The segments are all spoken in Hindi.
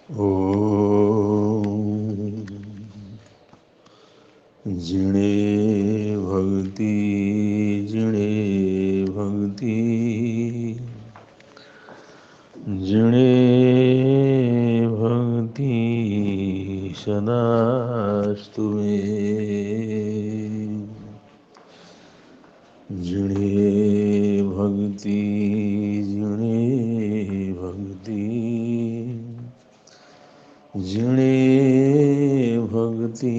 ॐ जिणे भक्ति जिणे भक्ति जिणे भक्ति सदास्तु मे जिणे भक्ति जिणे भक्ति जिणे भक्ति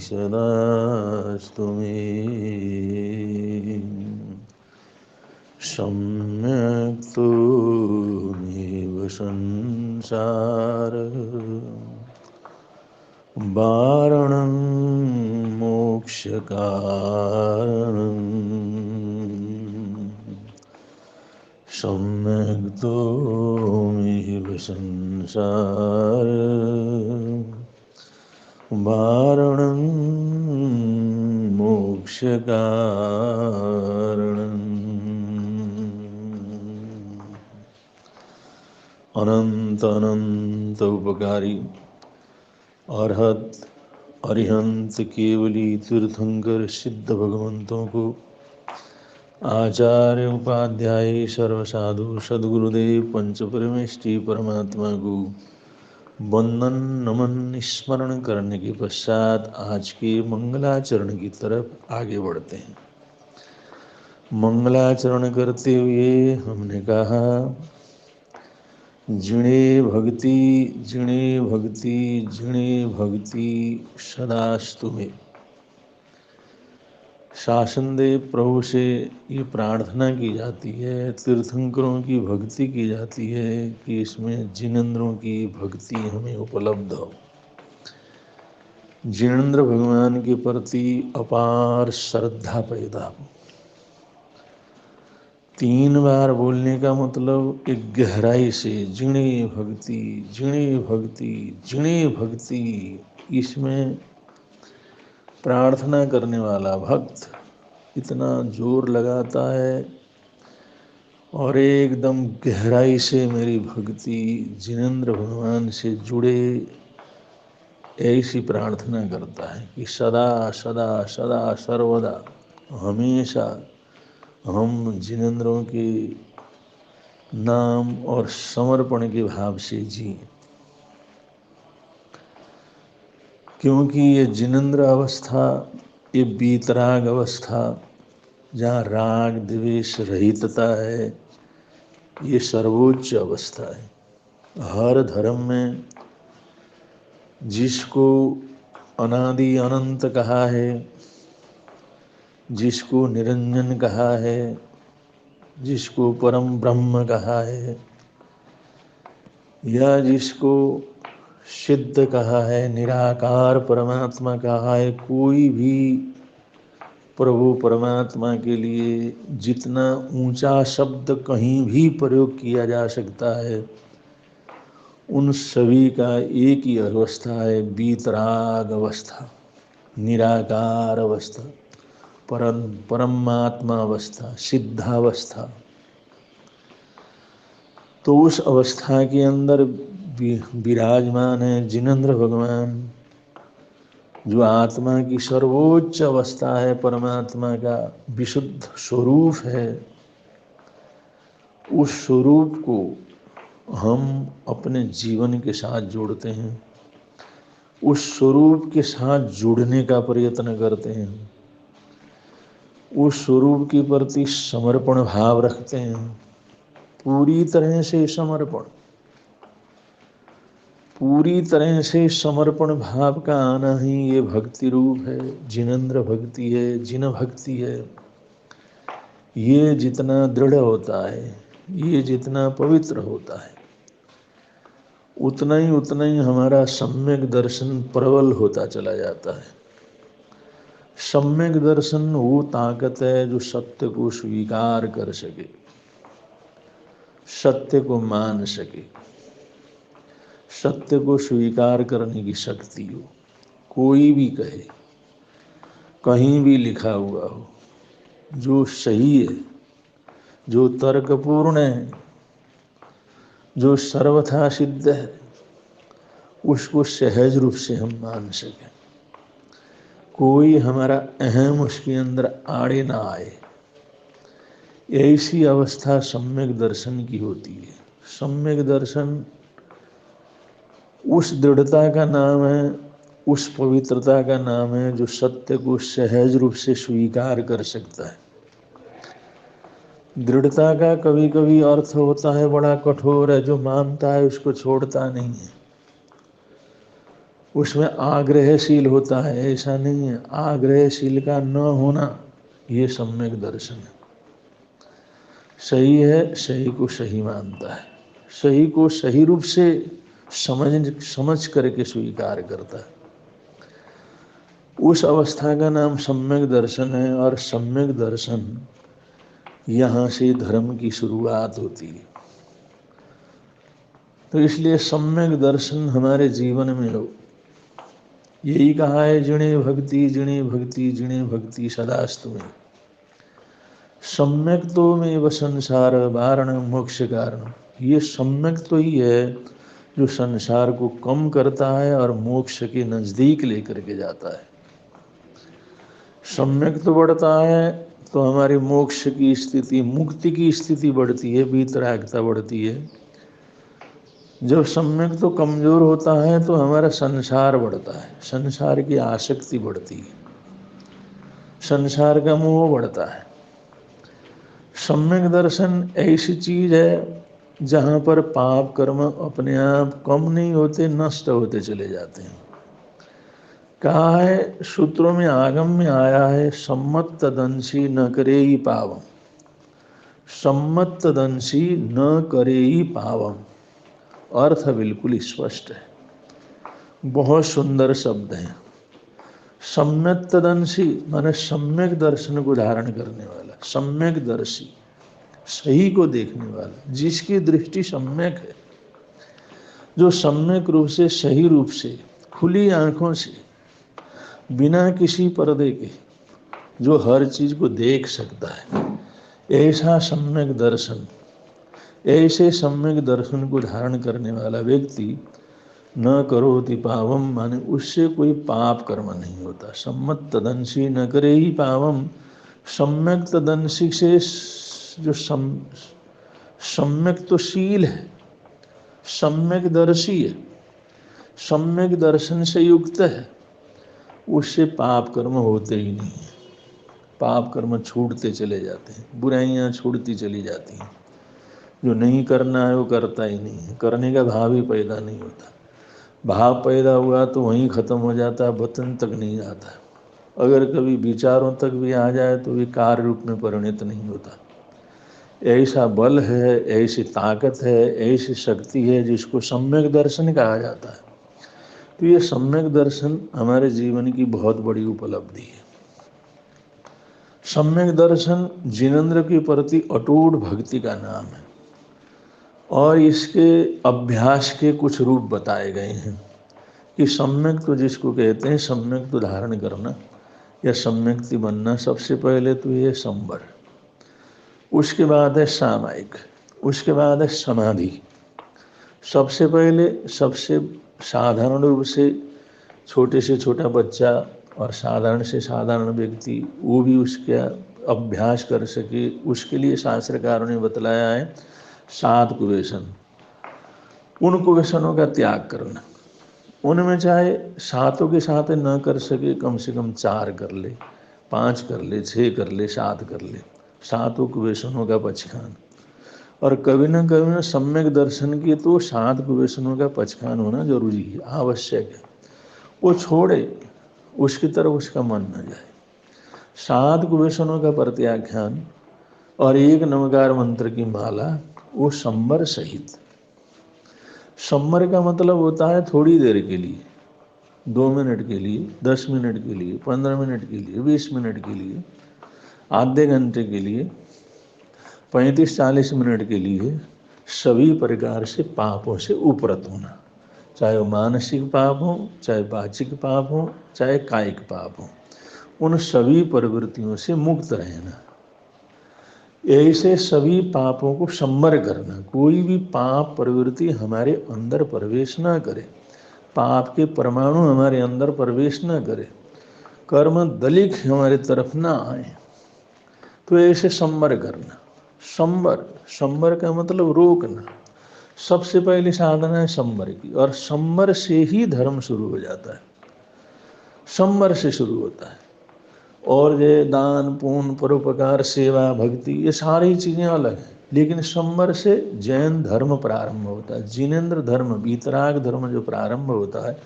सदास्तु मे सम्यक् त्वमेव संसारः वारणं मोक्षकारणम् सम्यक् त्वमेव संसारः वारणं मोक्षकारणम् अनंत अनंत उपकारी अरहत अरिहंत केवली तीर्थंकर सिद्ध भगवंतों को आचार्य उपाध्याय सर्वसाधु सद्गुरुदेव पंच परमेष्टि परमात्मा को वंदन नमन स्मरण करने के पश्चात आज के मंगलाचरण की तरफ आगे बढ़ते हैं। मंगलाचरण करते हुए हमने कहा जिणे भक्ति जिणे भक्ति जिणे भक्ति सदास्तु मे। शासनदेव प्रभु से ये प्रार्थना की जाती है, तीर्थंकरों की भक्ति की जाती है कि इसमें जिनेंद्रों की भक्ति हमें उपलब्ध हो। जिनेंद्र भगवान के प्रति अपार श्रद्धा पैदा हो। 3 बार बोलने का मतलब एक गहराई से जिणे भक्ति जिणे भक्ति जिणे भक्ति। इसमें प्रार्थना करने वाला भक्त इतना जोर लगाता है और एकदम गहराई से मेरी भक्ति जिनेंद्र भगवान से जुड़े ऐसी प्रार्थना करता है कि सदा सदा सदा सर्वदा हमेशा हम जिनेंद्रों के नाम और समर्पण के भाव से जिए, क्योंकि ये जिनेंद्र अवस्था, ये बीतराग अवस्था जहाँ राग द्वेष रहितता है, ये सर्वोच्च अवस्था है। हर धर्म में जिसको अनादि अनंत कहा है, जिसको निरंजन कहा है, जिसको परम ब्रह्म कहा है, या जिसको सिद्ध कहा है, निराकार परमात्मा कहा है, कोई भी प्रभु परमात्मा के लिए जितना ऊंचा शब्द कहीं भी प्रयोग किया जा सकता है, उन सभी का एक ही अवस्था है, बीतराग अवस्था, निराकार अवस्था, परमात्मा अवस्था, सिद्धावस्था। तो उस अवस्था के अंदर विराजमान है जिनेंद्र भगवान, जो आत्मा की सर्वोच्च अवस्था है, परमात्मा का विशुद्ध स्वरूप है। उस स्वरूप को हम अपने जीवन के साथ जोड़ते हैं, उस स्वरूप के साथ जुड़ने का प्रयत्न करते हैं, उस स्वरूप के प्रति समर्पण भाव रखते हैं, पूरी तरह से समर्पण, पूरी तरह से समर्पण भाव का आना ही ये भक्ति रूप है, जिनेंद्र भक्ति है, जिन भक्ति है। ये जितना दृढ़ होता है, ये जितना पवित्र होता है, उतना ही हमारा सम्यक दर्शन प्रबल होता चला जाता है। सम्यक दर्शन वो ताकत है जो सत्य को स्वीकार कर सके, सत्य को मान सके, सत्य को स्वीकार करने की शक्ति हो। कोई भी कहे, कहीं भी लिखा हुआ हो, जो सही है, जो तर्कपूर्ण है, जो सर्वथा सिद्ध है, उसको सहज रूप से हम मान सकें, कोई हमारा अहम उसके अंदर आड़े ना आए। ऐसी अवस्था सम्यक दर्शन की होती है। सम्यक दर्शन उस दृढ़ता का नाम है, उस पवित्रता का नाम है जो सत्य को सहज रूप से स्वीकार कर सकता है। दृढ़ता का कभी कभी अर्थ होता है बड़ा कठोर है, जो मानता है उसको छोड़ता नहीं है, उसमें आग्रहशील होता है। ऐसा नहीं है, आग्रहशील का न होना ये सम्यक दर्शन है। सही है, सही को सही मानता है, सही को सही रूप से समझ करके स्वीकार करता है। उस अवस्था का नाम सम्यक दर्शन है। और सम्यक दर्शन यहाँ से धर्म की शुरुआत होती है। तो इसलिए सम्यक दर्शन हमारे जीवन में हो। यही कहा है, जिणे भक्ति जिणे भक्ति जिणे भक्ति सदास्तु में। सम्यक तो में व संसार वारण मोक्ष कारण। ये सम्यक तो ही है जो संसार को कम करता है और मोक्ष के नजदीक लेकर के जाता है। सम्यक तो बढ़ता है तो हमारी मोक्ष की स्थिति, मुक्ति की स्थिति बढ़ती है, वीतरागता बढ़ती है। जब सम्यक तो कमजोर होता है तो हमारा संसार बढ़ता है, संसार की आसक्ति बढ़ती है, संसार का मोह बढ़ता है। सम्यक दर्शन ऐसी चीज है जहाँ पर पाप कर्म अपने आप कम नहीं होते, नष्ट होते चले जाते हैं। कहा है सूत्रों में, आगम में आया है, सम्मत तदंसी न करे ही पावम। सम्मत तदंसी न करे ही पावम, अर्थ बिल्कुल स्पष्ट है, बहुत सुंदर शब्द है। सम्यक तदंसी माने सम्यक दर्शन को धारण करने वाला, सम्यक दर्शी, सही को देखने वाला, जिसकी दृष्टि सम्यक है, जो सम्यक रूप से, सही रूप से, खुली आंखों से, बिना किसी पर्दे के, जो हर चीज को देख सकता है, ऐसा सम्यक दर्शन, ऐसे सम्यक दर्शन को धारण करने वाला व्यक्ति न करोति पावम माने उससे कोई पाप कर्म नहीं होता। सम्मत तदंसी न करे ही पावम, सम्यक तदंसी से जो सम्यक तो शील है, सम्यक दर्शी है, सम्यक दर्शन से युक्त है, उससे पाप कर्म होते ही नहीं है। पाप कर्म छूटते चले जाते हैं, बुराइयां छूटती चली जाती हैं। जो नहीं करना है वो करता ही नहीं है, करने का भाव ही पैदा नहीं होता। भाव पैदा हुआ तो वहीं ख़त्म हो जाता, वतन तक नहीं आता। अगर कभी विचारों तक भी आ जाए तो ये कार्य रूप में परिणत नहीं होता। ऐसा बल है, ऐसी ताकत है, ऐसी शक्ति है जिसको सम्यक दर्शन कहा जाता है। तो ये सम्यक दर्शन हमारे जीवन की बहुत बड़ी उपलब्धि है। सम्यक दर्शन जिनेंद्र के प्रति अटूट भक्ति का नाम है और इसके अभ्यास के कुछ रूप बताए गए हैं कि सम्यक तो जिसको कहते हैं, सम्यक तो धारण करना या सम्यक्ति बनना। सबसे पहले तो ये संवर, उसके बाद है सामायिक, उसके बाद है समाधि। सबसे पहले सबसे साधारण रूप से छोटे से छोटा बच्चा और साधारण से साधारण व्यक्ति वो भी उसका अभ्यास कर सके, उसके लिए शास्त्रकारों ने बतलाया है 7 कुव्यसन। उन कुव्यसनों का त्याग करना, उनमें चाहे 7 के साथ न कर सके, कम से कम 4 कर ले, 5 कर ले, 6 कर ले, 7 कर ले, 7 कुव्यसनों का पचखान। और कभी न कभी न सम्यक दर्शन की तो 7 कुव्यसनों का पचखान होना जरूरी है, आवश्यक है। वो छोड़े, उसकी तरफ उसका मन न जाए। 7 कुव्यसनों का प्रत्याख्यान और 1 नमकार मंत्र की माला, वो संवर सहित। संवर का मतलब होता है थोड़ी देर के लिए, 2 मिनट के लिए, 10 मिनट के लिए, 15 मिनट के लिए, 20 मिनट के लिए, आधे घंटे के लिए, 35-40 मिनट के लिए, सभी प्रकार से पापों से उपरत होना। चाहे वो मानसिक पाप हो, चाहे वाचिक पाप हो, चाहे कायिक पाप हो, उन सभी प्रवृत्तियों से मुक्त रहना। ऐसे सभी पापों को संवर करना, कोई भी पाप प्रवृत्ति हमारे अंदर प्रवेश ना करे, पाप के परमाणु हमारे अंदर प्रवेश न करे, कर्म दलिक हमारे तरफ ना आए। तो ऐसे संवर करना। संवर का मतलब रोकना। सबसे पहली साधना है संवर की, और संवर से ही धर्म शुरू हो जाता है, संवर से शुरू होता है। और ये दान पुण्य परोपकार सेवा भक्ति ये सारी चीज़ें अलग हैं, लेकिन संवर से जैन धर्म प्रारंभ होता है। जिनेन्द्र धर्म, वीतराग धर्म जो प्रारंभ होता है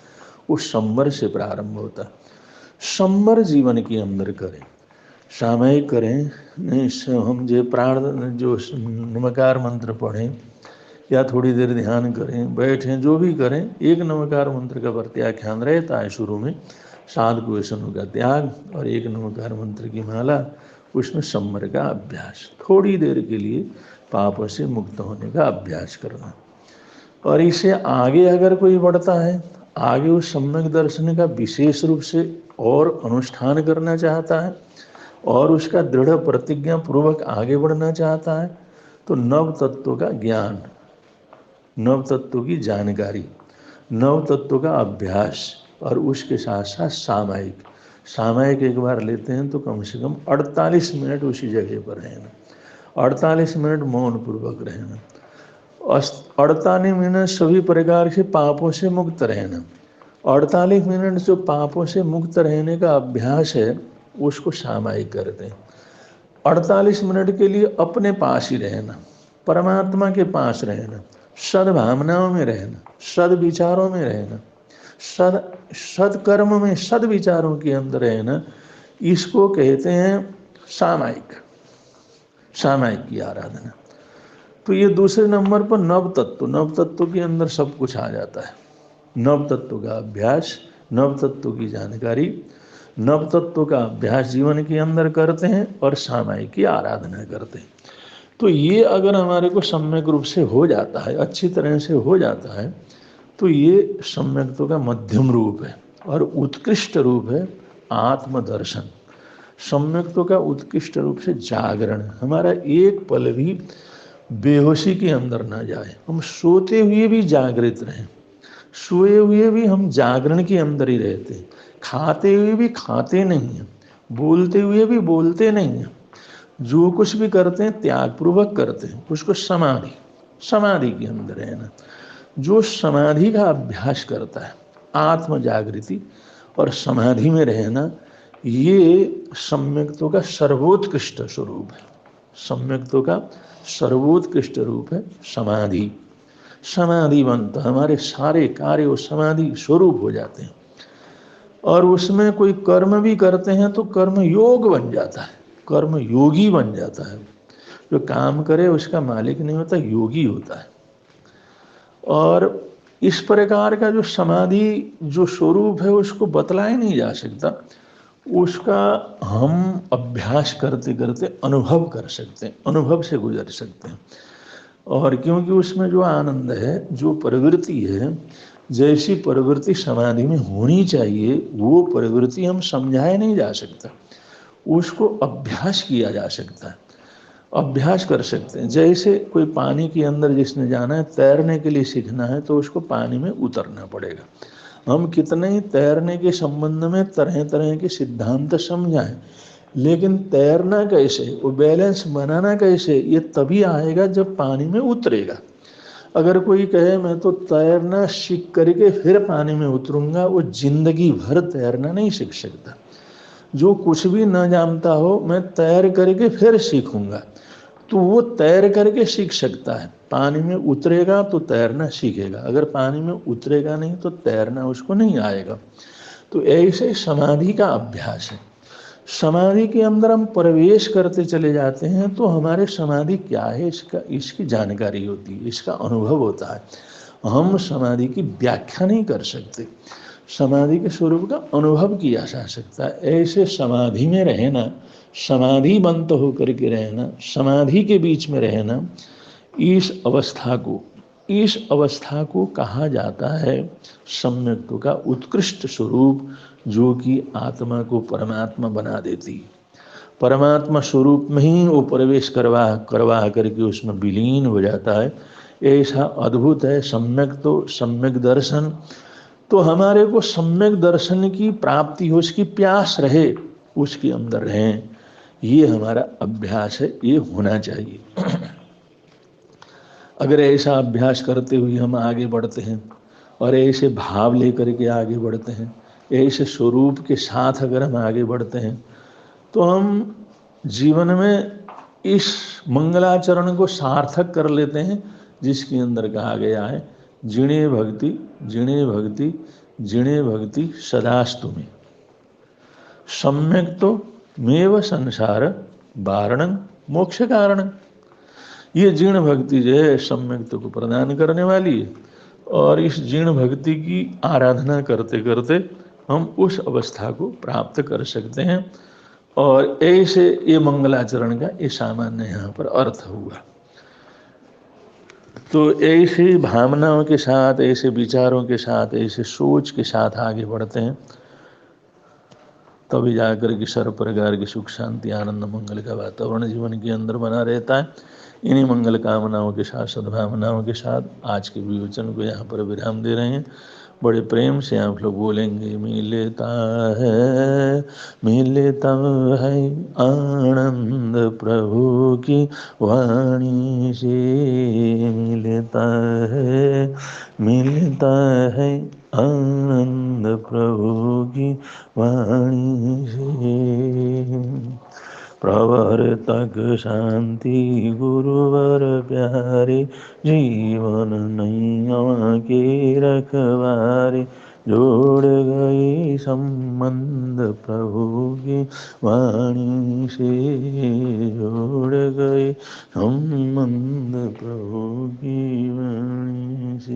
वो संवर से प्रारंभ होता है। संवर जीवन के अंदर करें, सामयिक करें, हम जो प्राण जो नमकार मंत्र पढ़ें या थोड़ी देर ध्यान करें, बैठें, जो भी करें, एक नमकार मंत्र का प्रत्याख्यान रहता है शुरू में, 7 क्वेश्चनों का त्याग और एक नमकार मंत्र की माला, उसमें संवर का अभ्यास, थोड़ी देर के लिए पापों से मुक्त होने का अभ्यास करना। और इसे आगे अगर कोई बढ़ता है, आगे उस सम्यक दर्शन का विशेष रूप से और अनुष्ठान करना चाहता है और उसका दृढ़ प्रतिज्ञा पूर्वक आगे बढ़ना चाहता है, तो नव तत्वों का ज्ञान, नव तत्वों की जानकारी, नव तत्वों का अभ्यास और उसके साथ साथ सामायिक एक बार लेते हैं तो कम से कम 48 मिनट उसी जगह पर रहना, 48 मिनट मौन पूर्वक रहना, 48 मिनट सभी प्रकार के पापों से मुक्त रहना। 48 मिनट जो पापों से मुक्त रहने का अभ्यास है उसको सामायिक करते हैं। 48 मिनट के लिए अपने पास ही रहना, परमात्मा के पास रहना, सद्भावनाओं में रहना, सद विचारों में रहना, सदकर्म में, सद विचारों के अंदर रहना, इसको कहते हैं सामायिक की आराधना। तो ये दूसरे नंबर पर नव तत्व के अंदर सब कुछ आ जाता है। नव तत्व का अभ्यास, नव तत्व की जानकारी, नव तत्व का अभ्यास जीवन के अंदर करते हैं और सामायिक की आराधना करते हैं। तो ये अगर हमारे को सम्यक रूप से हो जाता है, अच्छी तरह से हो जाता है, तो ये सम्यक्त्व का मध्यम रूप है और उत्कृष्ट रूप है आत्मदर्शन। सम्यक्त्व का उत्कृष्ट रूप से जागरण, हमारा एक पल भी बेहोशी के अंदर ना जाए, हम सोते हुए भी जागृत रहें, सोए हुए भी हम जागरण के अंदर ही रहते हैं, खाते हुए भी खाते नहीं हैं, बोलते हुए भी बोलते नहीं हैं, जो कुछ भी करते हैं त्यागपूर्वक करते हैं, उसको समाधि के अंदर रहना। जो समाधि का अभ्यास करता है, आत्म जागृति और समाधि में रहना, ये सम्यक्त्व का सर्वोत्कृष्ट स्वरूप है। सम्यक्त्व का सर्वोत्कृष्ट रूप है समाधि। समाधिवंत हमारे सारे कार्य वो समाधि स्वरूप हो जाते हैं और उसमें कोई कर्म भी करते हैं तो कर्म योग बन जाता है, कर्म योगी बन जाता है। जो काम करे उसका मालिक नहीं होता, योगी होता है। और इस प्रकार का जो समाधि जो स्वरूप है उसको बतलाया नहीं जा सकता, उसका हम अभ्यास करते करते अनुभव कर सकते हैं, अनुभव से गुजर सकते हैं। और क्योंकि उसमें जो आनंद है, जो प्रवृत्ति है, जैसी प्रवृत्ति समाधि में होनी चाहिए वो प्रवृत्ति हम समझाया नहीं जा सकता, उसको अभ्यास किया जा सकता है, अभ्यास कर सकते हैं। जैसे कोई पानी के अंदर जिसने जाना है, तैरने के लिए सीखना है तो उसको पानी में उतरना पड़ेगा। हम कितने ही तैरने के संबंध में तरह तरह के सिद्धांत समझाएं, लेकिन तैरना कैसे, वो बैलेंस बनाना कैसे, ये तभी आएगा जब पानी में उतरेगा। अगर कोई कहे मैं तो तैरना सीख करके फिर पानी में उतरूंगा, वो जिंदगी भर तैरना नहीं सीख सकता। जो कुछ भी न जानता हो, मैं तैर करके फिर सीखूंगा, तो वो तैर करके सीख सकता है। पानी में उतरेगा तो तैरना सीखेगा, अगर पानी में उतरेगा नहीं तो तैरना उसको नहीं आएगा। तो ऐसे समाधि का अभ्यास है। समाधि के अंदर हम प्रवेश करते चले जाते हैं तो हमारे समाधि क्या है इसकी जानकारी होती है, इसका अनुभव होता है। हम समाधि की व्याख्या नहीं कर सकते, समाधि के स्वरूप का अनुभव किया जा सकता है। ऐसे समाधि में रहना, समाधिबंत होकर के रहना, समाधि के बीच में रहना, इस अवस्था को कहा जाता है सम्यक्त्व का उत्कृष्ट स्वरूप, जो कि आत्मा को परमात्मा बना देती है। परमात्मा स्वरूप में ही वो प्रवेश करवा करके उसमें विलीन हो जाता है। ऐसा अद्भुत है सम्यक्त्व, सम्यक दर्शन। तो हमारे को सम्यक दर्शन की प्राप्ति हो, उसकी प्यास रहे, उसके अंदर रहें, ये हमारा अभ्यास है, ये होना चाहिए। अगर ऐसा अभ्यास करते हुए हम आगे बढ़ते हैं और ऐसे भाव लेकर के आगे बढ़ते हैं, ऐसे स्वरूप के साथ अगर हम आगे बढ़ते हैं, तो हम जीवन में इस मंगलाचरण को सार्थक कर लेते हैं, जिसके अंदर कहा गया है जिणे भक्ति जिणे भक्ति जिणे भक्ति सदास्तु में सम्यक तो मेव संसार वारणं मोक्ष कारण। ये जीर्ण भक्ति जो है सम्यक को प्रदान करने वाली है, और इस जीर्ण भक्ति की आराधना करते करते हम उस अवस्था को प्राप्त कर सकते हैं। और ऐसे ये मंगलाचरण का ये सामान्य यहाँ पर अर्थ हुआ। तो ऐसी भावनाओं के साथ, ऐसे विचारों के साथ, ऐसे सोच के साथ आगे बढ़ते हैं, तभी जाकर के सर्व प्रकार की सुख शांति आनंद मंगल का वातावरण जीवन के अंदर बना रहता है। इन्हीं मंगल कामनाओं के साथ, सद्भावनाओं के साथ आज के विवेचन को यहाँ पर विराम दे रहे हैं। बड़े प्रेम से आप लोग बोलेंगे, मिलता है आनंद प्रभु की वाणी से, मिलता है आनंद प्रभु की वाणी से। प्रवर्तक शांति गुरुवर प्यारे, जीवन नैया के रखवारे, जोड़ गए संबंध प्रभु की वाणी से, जोड़ गए संबंध प्रभु की